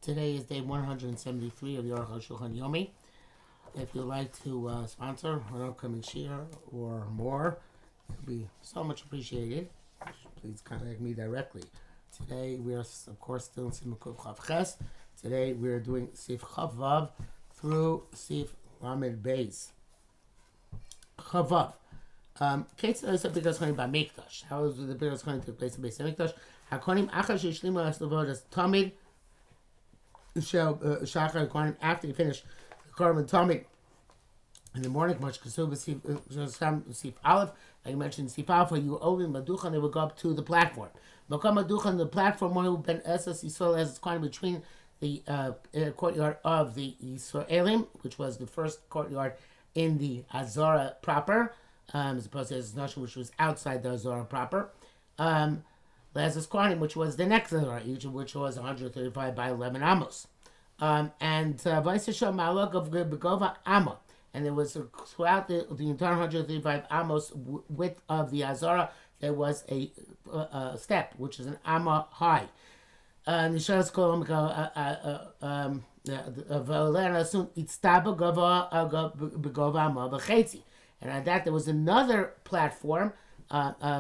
Today is day 173 of the Arukh HaShulchan OC. If you'd like to sponsor an upcoming shir or more, it would be so much appreciated. Please contact me directly. Today we are, of course, still in Sif Chav Ches. Today we are doing Sif Chav Vav through Sif Lamed Beis. Chav Vav. Kate is a bigger Kohanim by Mikdash. How is the bigger Kohanim take place in Beis Mikdash? HaKohanim Achar Shishlimu Aslavod Tamid Shachar Kohanim after you finish the Korban Tamid in the morning. Much Kasub Sif Aleph, like you mentioned, Sif Aleph, you open Maduchan, they will go up to the platform. Makam Maduchan, the platform, one who Ben Esas Yisrael as it's Kohanim between the courtyard of the Yisraelim, which was the first courtyard in the Azara proper, as opposed to Nashim, which was outside the Azara proper. Lazarus Kohanim, which was the next Azara, each of which was 135 by 11 amos. And Vaisashah Malak of Begova Amma. And there was throughout the entire 135 amos width of the Azara, there was a step, which is an amma high. And at that there was another platform,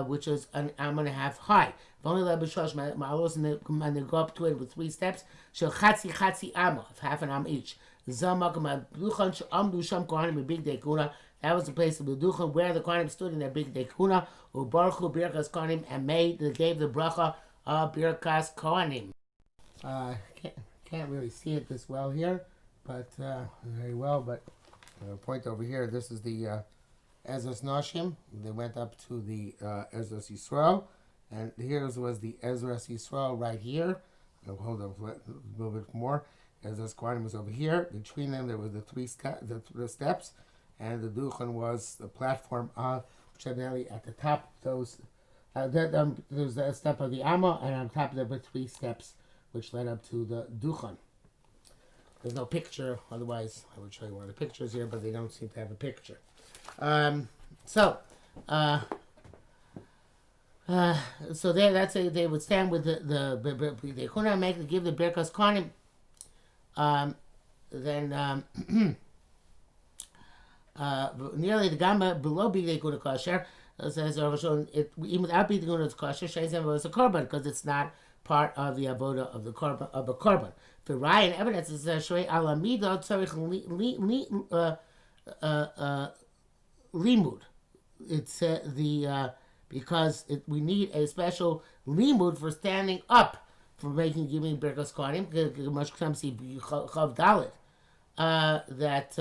which is an amma and a half high. And they go up to it with 3 steps. Of half an am each. That was the place of the Duchan where the Kohanim stood in their big dekuna. Ubaruchu Birkas Kohanim and gave the bracha of Birkas Kohanim. Can't really see it this well here, but very well. But point over here. This is the Ezras Nashim. They went up to the Ezras Yisrael, and here was the Ezras Yisrael right here. Hold on a little bit more. Ezras Kohanim was over here. Between them, there was the 3 steps, and the Duchan was the platform, which generally at the top. There's a step of the Amma, and on top of there were 3 steps, which led up to the Duchan. There's no picture, otherwise I would show you one of the pictures here, but they don't seem to have a picture. So there, that's they would stand with the Kuna make give the Birkas Kohanim. Then nearly the Gamma below Big Kuna Kosher says even without Big Kuna Kosher, Shayzem was a korban because it's not part of the avoda of the korban of a korban. For Ryan evidence is Shoei Alamida Tzarich Limud. It's because we need a special limud for standing up for giving Birkas Kohanim. Much see Chav Dalet that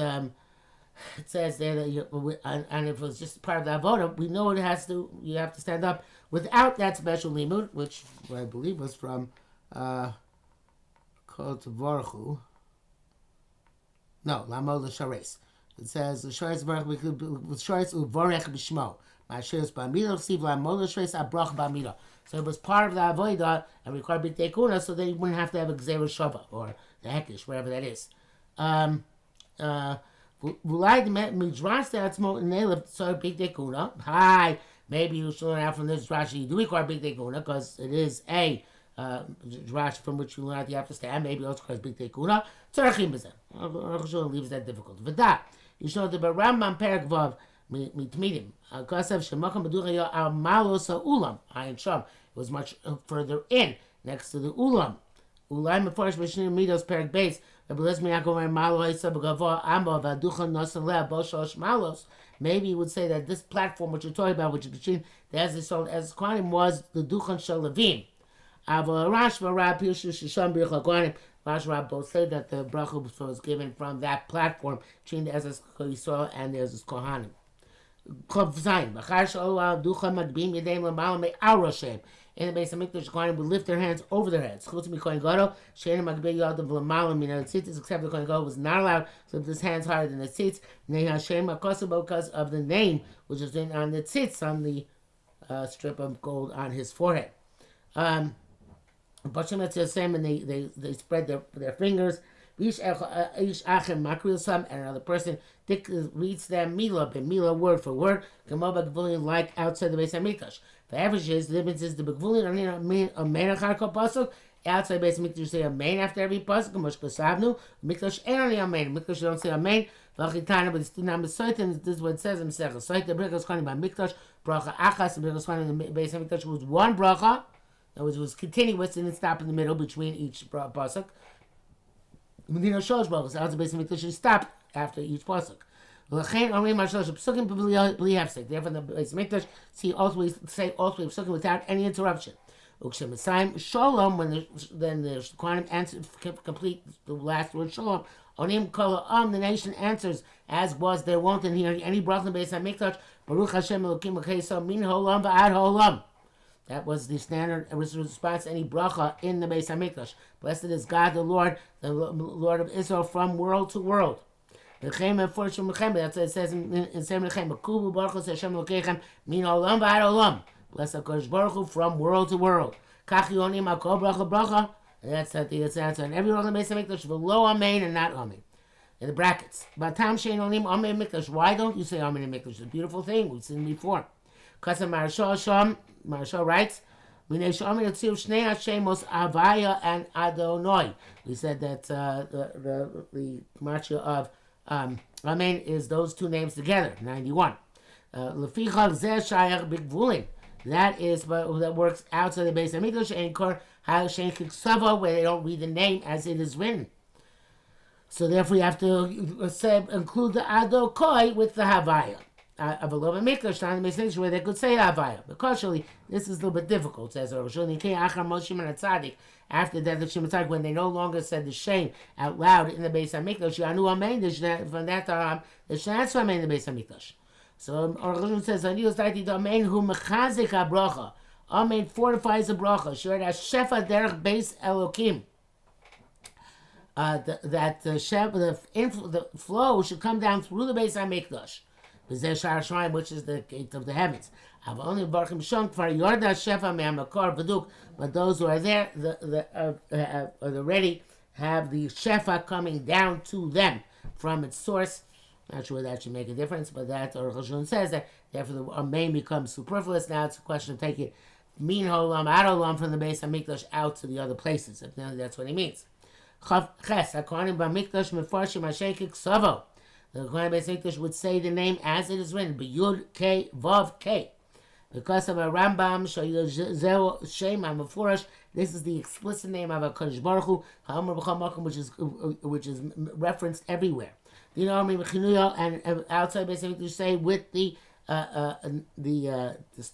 it says there that and if it was just part of the avoda, we know you have to stand up without that special limud, which I believe was from Kol Tvarchu. No, Lamo L'Shares. It says L'Shares L'Shares Uvorech B'Shmo. Ma'ashiras B'Amida L'Siv Lamo L'Shares Abrach B'Amida. So it was part of the avoda and required big tekuna, so they wouldn't have to have a gzeira shava or the hekish, wherever that is. Hi, maybe you should learn out from this Rashi. You do require big tekuna because it is a Rashi from which you learn out you have to stand. Maybe also requires big tekuna. Tzarachim b'zeh. Arukh leaves that difficult. V'da, you should know the Rambam Perek Vav mitmidim. Kasav shemakam b'ducha al malos ha'ulam. Ayin sham. It was much further in, next to the ulam. Ulam meforish b'shnei midos Perek Beis. Maybe you would say that this platform, which you're talking about, which is between the Ezra as Kohanim, was the Duchan Shel Levim. Rash both say that the bracha was given from that platform between the Ezra Yisrael and the Ezra Kohanim. In the base of Mikdash, Kohanim would lift their hands over their heads. Except the Kohen Gadol was not allowed to lift his hands higher than the tzitz because of the name which is on the tzitz, on the strip of gold on his forehead. And they spread their fingers. And another person reads them Mila word for word, like outside the base of Mikdash. The average is the difference is the Begvulin are Menachar Pasuk Outside base mikdash you say amen after every pasuk. Mushka savnu mikdash ain't only amen. Mikdash you don't say amen. V'achitana, but it's still not mesoitin. This is what it says in Mesechah. Soit the brichas konim by mikdash bracha achas. The brichas konim in the base of mikdash was one bracha. That was continuous and didn't stop in the middle between each pasuk. Medina shosh brachas. Outside base of mikdash you stop after each pasuk. Therefore, the base mikdash see always say also psukim without any interruption. Shalom, when then the Kohanim answer complete the last word shalom. Onim kol the nation answers as was there won't in here any bracha based on mikdash. Baruch Hashem Elokim L'Keisah Min Holam V'Ad Holam. That was the standard response to any bracha in the Beis Hamikdash. Blessed is God, the Lord of Israel, from world to world. That's what it says in Sem Lechem. Kubu Baruch Hashem Elokeichem Min Holam V'Ad Holam. Bless HaKadosh Baruch Hu from world to world. Kach Yonim Akol Bracha Bracha. That's the answer. And every bracha in the Beis Hamikdash below Amen and not Amen. In the brackets. Batam Shein Onim Amen Mikdash. Why don't you say Amen in Mikdash? It's a beautiful thing. We've seen it before. Kasam Marshal writes, Shnei Hashemos Avaya and Adonai. We said that the Marsha of Amen is those two names together. 91. Lefichach Zeh Shayach Bigvulin. That is that works outside the base of English and Kor Hashem Kiksava, where they don't read the name as it is written. So therefore, you have to include the Adokoi with the Havaya. Of a little bit mikdash time in where they could say Havaya. But culturally, this is a little bit difficult. It says after the death of Shimon HaTzadik, when they no longer said the shame out loud in the Beis Hamikdash, Yanu Amen. From that time, the Shnatz Amen in the Beis Hamikdash. So Arukh HaShulchan says, "Anius daiti the Amen who mechazik habracha. Amen fortifies the bracha. Sure that shefa derech Beis Elokim." That the flow should come down through the Beis Hamikdash. Which is the gate of the heavens. But those who are there, already have the shefa coming down to them from its source. Not sure that should make a difference, but that Arukh HaShulchan says that therefore the Amen becomes superfluous. Now it's a question of taking min holam ad holam from the Beis Hamikdash out to the other places. If that's what he means. Chav ches hakohanim b'mikdash mefarshim Hashem kiksavo. The Kohanim Beis Hamikdash would say the name as it is written, B'Yud K Vav K. Because of a Rambam, Zeu Shem HaMefurash, this is the explicit name of HaKadosh Baruch Hu, Ha'amar B'chol Makom, which is referenced everywhere. The Army Mechinuya and outside Beis Hamikdash say with the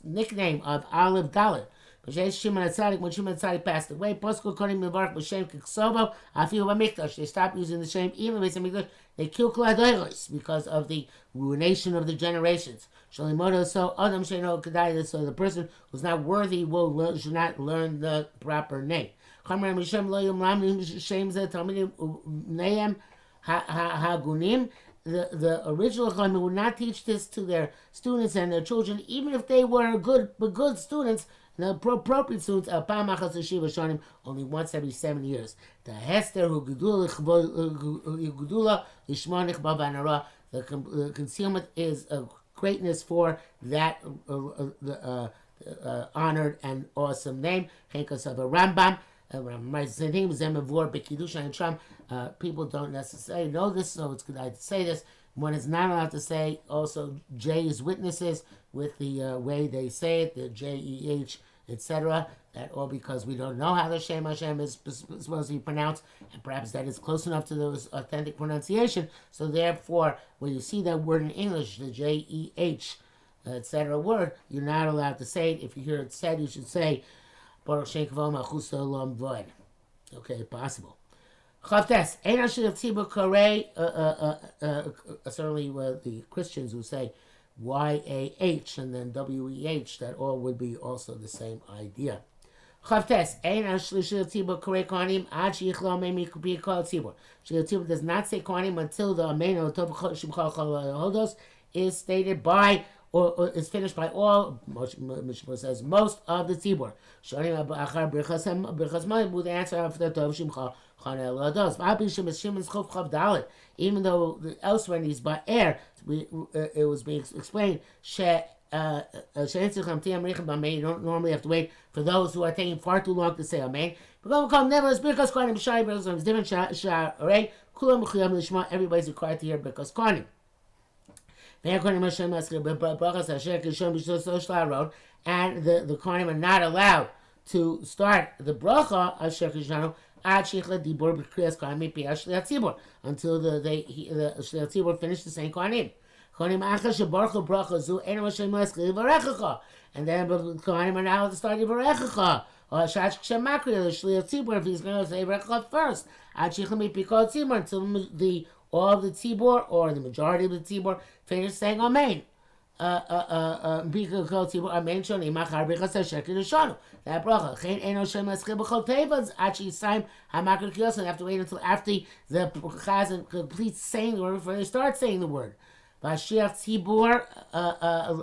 nickname of Aleph Dalet. When Shimon HaTzadik passed away, Poskel Konim Mevarach B'Shem Kiksovo, Afiyu B'Mikdash. They stopped using the Shem, even Beis Hamikdash. They kill Kladoros because of the ruination of the generations. Shalimoto, so Adam Sheino Kedai, so the person who's not worthy should not learn the proper name. Chamar Mishem Lo Yom Lam Shem Zeh Talmidim Neim Hagunim. The original Chachamim would not teach this to their students and their children, even if they were good students. The appropriate students only once every 7 years. The Hester who Gudula Ishmonich Bavanara, the concealment is a greatness for that honored and awesome name. Henkas of a Rambam. People don't necessarily know this, so it's good to say this. One is not allowed to say also J's witnesses with the way they say it, the J-E-H, etc. That all because we don't know how the Shem Hashem is supposed to be pronounced, and perhaps that is close enough to the authentic pronunciation. So therefore, when you see that word in English, the J-E-H, etc. word, you're not allowed to say it. If you hear it said, you should say Baruch Shem Kavod Malchus Olam Vod. Okay, possible. Chavtes, Ein Hashir Tzibur Korei, certainly the Christians who say Y-A-H and then W-E-H, that all would be also the same idea. Chavtes, Ein Hashir Tzibur Korei Kohanim, Ad Sheyichlo Amen Mikpi Kol Tzibur. Shir Tzibur does not say Kohanim until the Amen or Tov Shimcha Hodos is stated by or is finished by all, Mishmur says, most of the tzibur. Shonim achar birchas mayim with the answer after Tov Shimcha Chanel Ados. Even though elsewhere in these by air, it was being explained, You don't normally have to wait for those who are taking far too long to say Amen. Nevertheless, Birkas Kohanim B'Shai Birkas is different Shah Array. Kulam B'Chiyam Lishma. Everybody's required to hear Birkas Kohanim. And the Kohanim are not allowed to start the bracha of Asher Kishanu until the Shliach Tzibor finish the same Kohanim. And then the Kohanim are now to start Yivarechecha. Or Shach Shemakri, the Shliach Tzibor, if he's going to say Yivarechecha first, until all of the Tzibor, or the majority of the Tzibor, finish saying Amen. That bracha. And have to wait until after the chazan completes saying the word before they start saying the word. Vashiach tzibur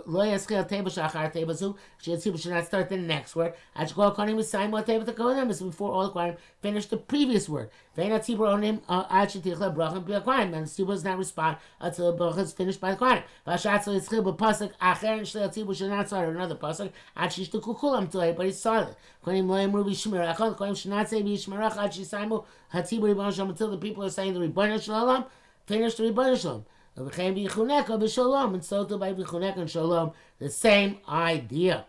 lo yaschil teva shachar teva zu. Vashiach tzibur should not start the next word. Achkol konim misayim what teva tekonim is before all the konim finish the previous word. Ve'ena tzibur onim achitichla brachim b'yakonim, and the tzibur does not respond until the bracha is finished by the konim. Vashatz lo yischil b'pasuk acher, and shliach tzibur should not start another pasuk achishtu kukulam until everybody's silent. Konim lo yimru b'shmirachon, konim should not say b'shmirach achisaymu hatzibur ribbon shalom until the people are saying the ribbon shalom. Finish the ribbon shalom. And so too by B'chuneka and Shalom, the same idea.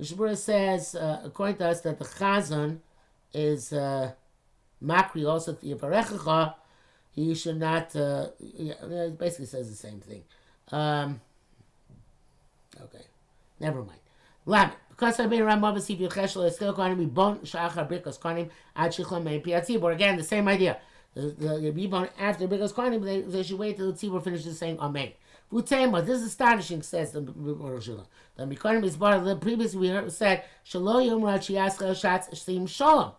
Mishabura says, according to us, that the Chazan is Makri also to Yivarechecha. He should not, it basically says the same thing. Okay, never mind. Lamed. Because I've been around Mabasi V'Cheshel, it's still going to be Bon Shachar Birkas Kohanim Ad Shichlam Mei Piatzibor. Again, the same idea. The Bibon after Birkas Kohanim, they should wait till the Tzibur finishes saying Amen. V'Tema, this is astonishing, says the Arukh HaShulchan. The Mikonim is part of the previous we said Shalo Yom Rad Shiaschel Shatz Sim Shalom.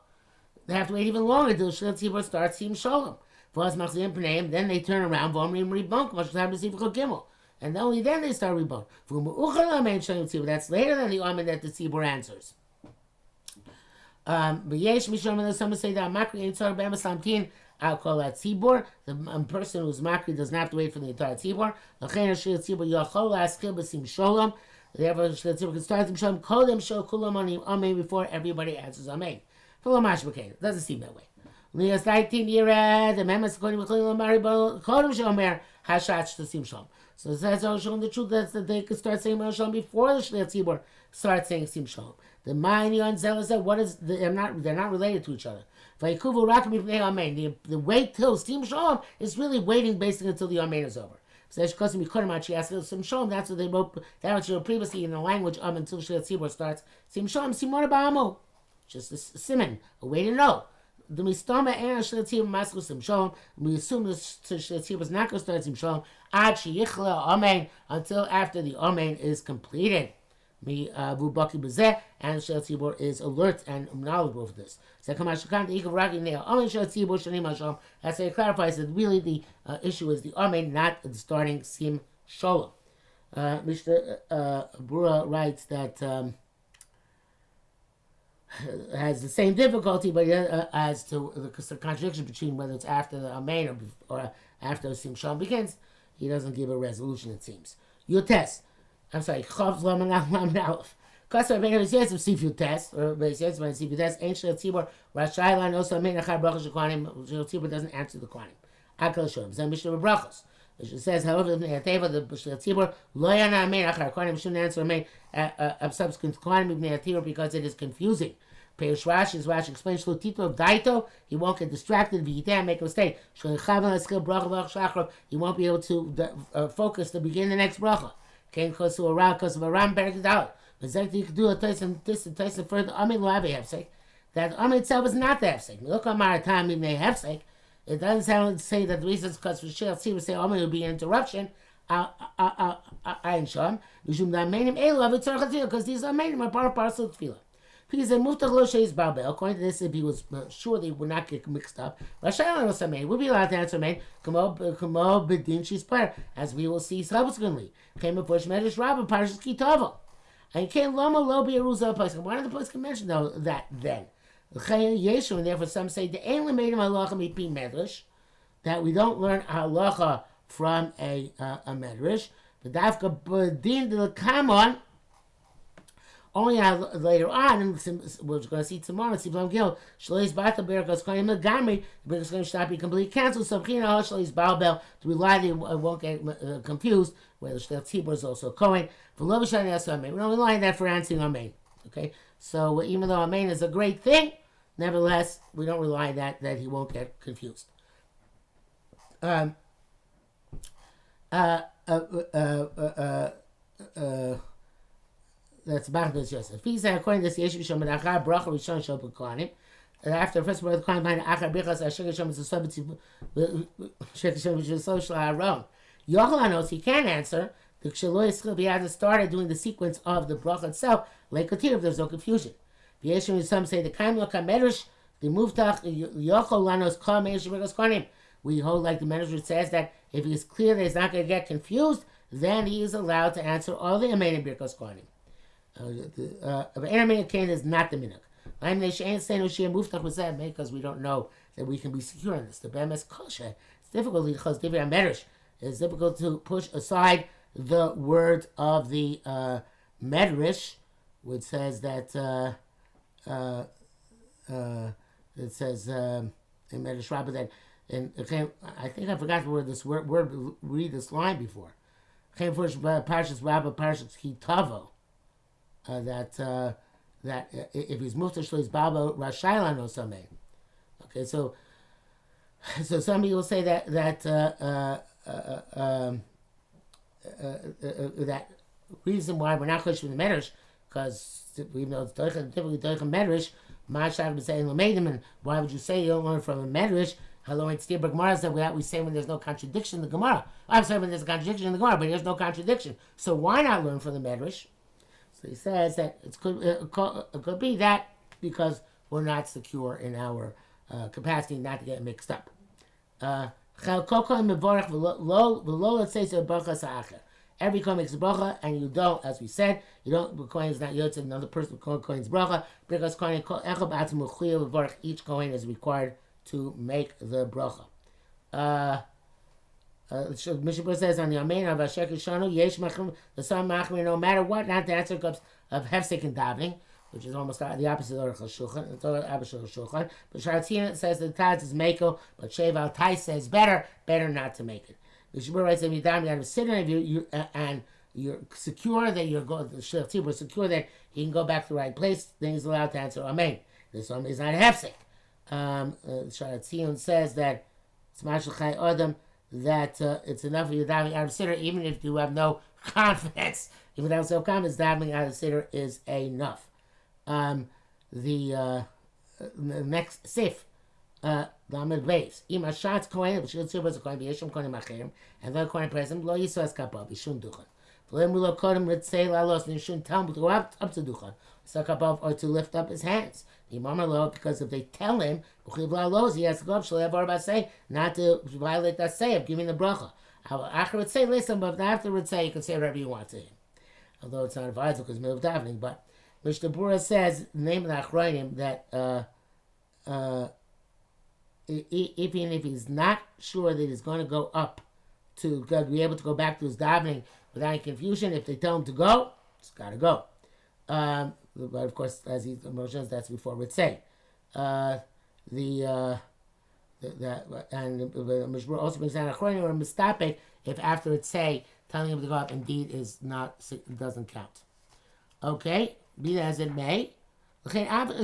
They have to wait even longer till the Tzibur starts Sim Shalom. V'Az Machzim Pneim, then they turn around V'Omrim Ribon, Mashal Tab B'Sivcha Gimel, and only then they start Ribon. V'Mu'uchel Amen Shalom Tzibur. That's later than the Amen that the Tzibur answers. But Yesh Mishom, and some say that Makri Ein Tzar B'Emes Lamtin. I'll call that tzibur. The person who's makri doesn't have to wait for the entire tzibur. Therefore, the tzibur can start them shalom. Call them shal kulam amen before everybody answers amen. It doesn't seem that way. The members according to so it says showing the truth that they could start saying shalom before the tzibur starts saying sim shalom. The Ma'ani and Zela said, what is they're not related to each other. The wait till Sim Shalom is really waiting basically until the Amen is over. So that's what they wrote. That was previously in the language until Shliach Tzibur starts. Sim Shalom, Simon Ba'amo. Just a simon, a way to know. The Mistama and Shliach Tzibur Masku Sim Shalom. We assume the Shliach Tzibur is not going to start Sim Shalom. Ad Sheyichla Amen, until after the Amen is completed. And Shliach Tzibur is alert and knowledgeable of this. That's how it clarifies that really the issue is the Amen, not the starting Sim Shalom. Mr. Bura writes that has the same difficulty, but as to the contradiction between whether it's after the Amen or after the Sim Shalom begins, he doesn't give a resolution, it seems. Your test. I'm sorry, Chav Laman Aleph. Kasser Ben Yosef Sifu test, or Yosef Ben Sifu test. Ancient Tzibur Rashai Lan also Amen Achar Brachos Shekwanim. Tzibur doesn't answer the Kwanim. Akal Shalom. Zeh Mishnah Brachos. It says, however, the Teva the Tzibur Lo Yana Amen Achar Kwanim shouldn't answer Amen subsequent Kwanim Ibnei Tzibur because it is confusing. Peirush Rashi, as Rashi explains, Shlo Tito of Daito, he won't get distracted. V'yitem, make a mistake. Shlo Chavan Eschil Bracha V'Ach Shachar, he won't be able to focus to begin the next bracha. Came close to a round because of a ram back out. But then you could do a Tyson further. Amin lo have a hefsek. That Amin itself is not the hefsek. Look on my time in the hefsek. It doesn't sound to say that the reason is because for Shliach Tzibur say Amin will be an interruption. Ayin Sham. Mishum da Aminim elu avitzar chatzila because these Aminim are part of parcel of tefillah. Because the muftach lo sheis barbel. According to this, if he was sure they would not get mixed up, Rashai was Amin would be allowed to answer Amin. Kamo bedin she's prayer, as we will see subsequently. Came a push medrash rabbah parshas kitava. And came lama lo be'eruzah pasuk. Why did the pasuk mention that then? Yeshu, and therefore some say the ain't made him halacha mipi medrash, that we don't learn halacha from a medrash. The Dafka Badin the Kamon. Only later on, and we're going to see tomorrow, Siblam Gil, Shali's Bata Berkas Konim Gamri, the Berkas Konim should not be completely cancelled. So, Shali's Balbel, to rely, they won't get confused, where the Shtel Tibur is also Kohen. For Lovishani, that's Amen. We don't rely on that for answering Amen. Okay? So, even though Amen is a great thing, nevertheless, we don't rely on that he won't get confused. That's Bachdas Yosef. He said, according to this issue, Shem Achar Bracha Rishon Shel Kohanim. After the first word of the Kohanim, behind Achar Birchas Ashik Shem is a subject Shek Shem is a social Aaron. Yochanan knows he can answer. The Kshaloi Schil, he hasn't started doing the sequence of the bracha itself. Like Katir, if there's no confusion. The Yeshua, some say the Kaim Lokam Medrash, the Muftach Yochalanos Kol Medrash Birchas Kohanim. We hold like the Medrash says that if he's clear that he's not going to get confused, then he is allowed to answer all the Amen in Birchas Kohanim. Amen Kain is not the minhag. Because we don't know that we can be secure in this. The Bemes Kosher. It's difficult because Divrei Medrash. It's difficult to push aside the word of the Medrash, which says that it says in Medrash Rabbah that I think I forgot where this word read this line before. Parshas Rabbah Parshas Kitavo. That if he's moved to Shlois Baba Rashailan or something. Okay, so some people say that that reason why we're not questioning the Medrash, because we know it's typically Doichem Medrash, Mashad would say Lameidim, and why would you say you don't learn from a Medrash? Hello, it's Stibur Gemara that we say when there's no contradiction in the Gemara. I'm sorry, when there's a contradiction in the Gemara, but there's no contradiction. So why not learn from the Medrash? So he says that it could be that because we're not secure in our capacity not to get mixed up. Every kohen makes a bracha, and you don't, as we said, you don't. The kohen is not yotze, another person kohen's bracha because each kohen is required to make the bracha. Mishnah says on the Amen of Ashek Shanu, Yesh Machim, the son Machmir, no matter what, not to answer cups of Hefsek and davening, which is almost the opposite of Arukh HaShulchan. It's all opposite of Shulchan. But Sharatzina says the Taz is Mako, but Sheval Tai says better not to make it. Mishnah writes that you have to sit and you're secure that you're going. The Shliach Tzibur is secure that he can go back to the right place. Then he's allowed to answer Amen. This one is not Hefsek. Sharatzina says that it's Mashal Chai Adam. That it's enough of your davening out of siddur, even if you have no confidence. Even without self-confidence, davening out of siddur is enough. The next sif, the Amid Beis. Ima Shatz Kohen, which is a Kohen, Yeshum Kohen Machirim, and the Kohen present, Lo Yisrael Kapov, Yishun Duchan. V'lemulo Kodem Ritzei Lalos, and Yishun Tam, to go up to Duchan, Sakapov, or to lift up his hands. The Imam Lo, because if they tell him, he has to go up, say, not to violate that say of giving the bracha. After would say, listen, but afterwards say, you can say whatever you want to him. Although it's not advisable because middle of davening, but Mishnah Bura says, the name of the Achrayim, that even if he's not sure that he's going to go up to be able to go back to his davening without any confusion, if they tell him to go, he's got to go. But of course, as he mentions, that's before would say. And the Mishmur also brings down a Chronim or a Mistapek if after it say telling him to go up indeed is not, it doesn't count. Okay, be that as it may. Therefore,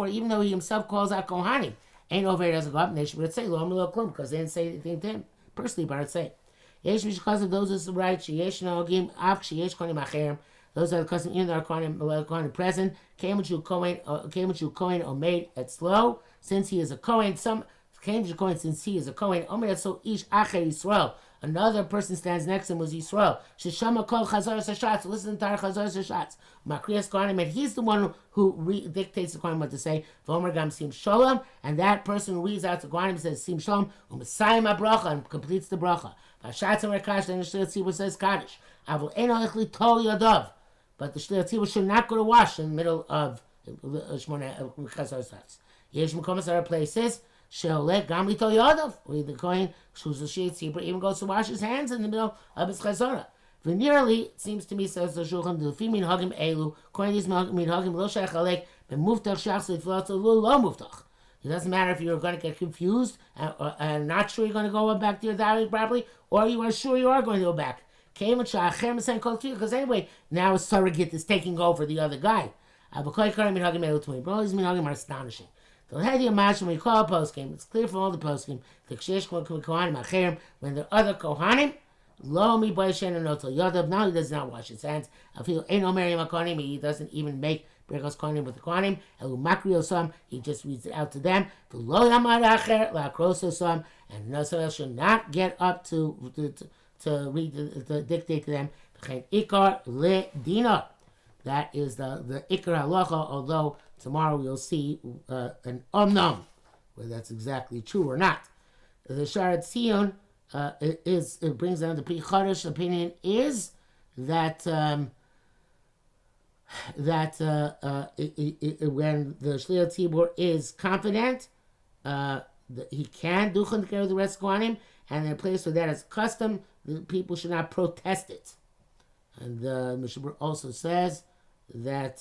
even though he himself calls out Kohanim, ain't over, he doesn't go up, and they should say Lo Amilo Klum because they didn't say anything to him personally, but I'd say Yesh because of those who right, Sheyesh Nogim Av Sheyesh Kohanim Acherim. Those are the custom in our Kohen present. Came with you Kohen or made at slow, since he is a Kohen. Some came to Kohen since he is a Kohen. Omer so ish acher Yisrael. Another person stands next to him was Yisrael. Sheshama kol chazar sashatz. Listen to our chazar sashatz. Makriyas Kohanim, and he's the one who dictates the Kohen what to say. V'omer gam sim shalom, and that person who reads out the Kohanim says sim shalom u'mesayim bracha and completes the bracha. V'ashatz amrekash, then the Shliach Tzibur says kaddish. Avol eno echli tol yadav. But the Shliach Tzibur should not go to wash in the middle of Shmona Chazar Satz. Yesh Mekomas, other places, Sheolek Gamli Toyodov, the Kohen, who's the Sheet Tzibur, even goes to wash his hands in the middle of his Chazorah. Venerally, it seems to me, says the Shulchan, the Fimin Hagim Elu, according to these Min Hagim, Lo Shech Alek, Ben Muftach Shachs, Lo Muftach. It doesn't matter if you're going to get confused and not sure you're going to go back to your davening properly, or you are sure you are going to go back. Because anyway, now a surrogate is taking over the other guy. But all these minhagim are astonishing. When we call a post game, it's clear from all the post game. When there are other kohanim, now he does not wash his hands. He doesn't even make Birkas Kohanim with the Kohanim. He just reads it out to them. And no someone else should not get up to read to dictate to them. Ikar le dina. That is the ikar halacha. Although tomorrow we'll see an omnam, whether that's exactly true or not. The Sharat Sion it brings down the Pri Chodesh opinion is that when the Shliach Tzibur is confident, he can duchen care of the rest of Kohanim, and in a place where that is custom, the people should not protest it. And the Mishabur also says that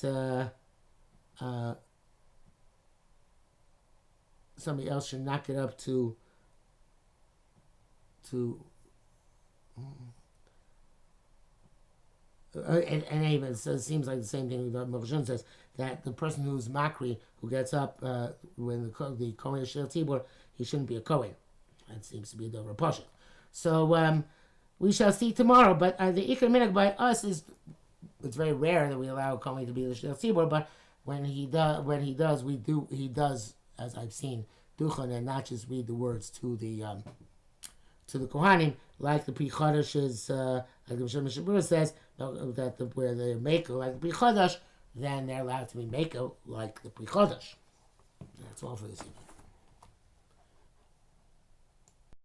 somebody else should not get up to and even so it seems like the same thing that Mochshon says, that the person who's makri, who gets up when the Kohen Shel Tibor, he shouldn't be a Kohen. That seems to be the Rapashah. So we shall see tomorrow. But the Ikar Minhag by us is, it's very rare that we allow a Kohen to be the Shel Tibor, but when he does, he does, as I've seen, duchen, and not just read the words to the Kohanim, like the Pri Chodesh is, like the Mishabur says, that where they make like the Pri Chodesh, then they're allowed to be make like the Pri Chodesh. That's all for this evening.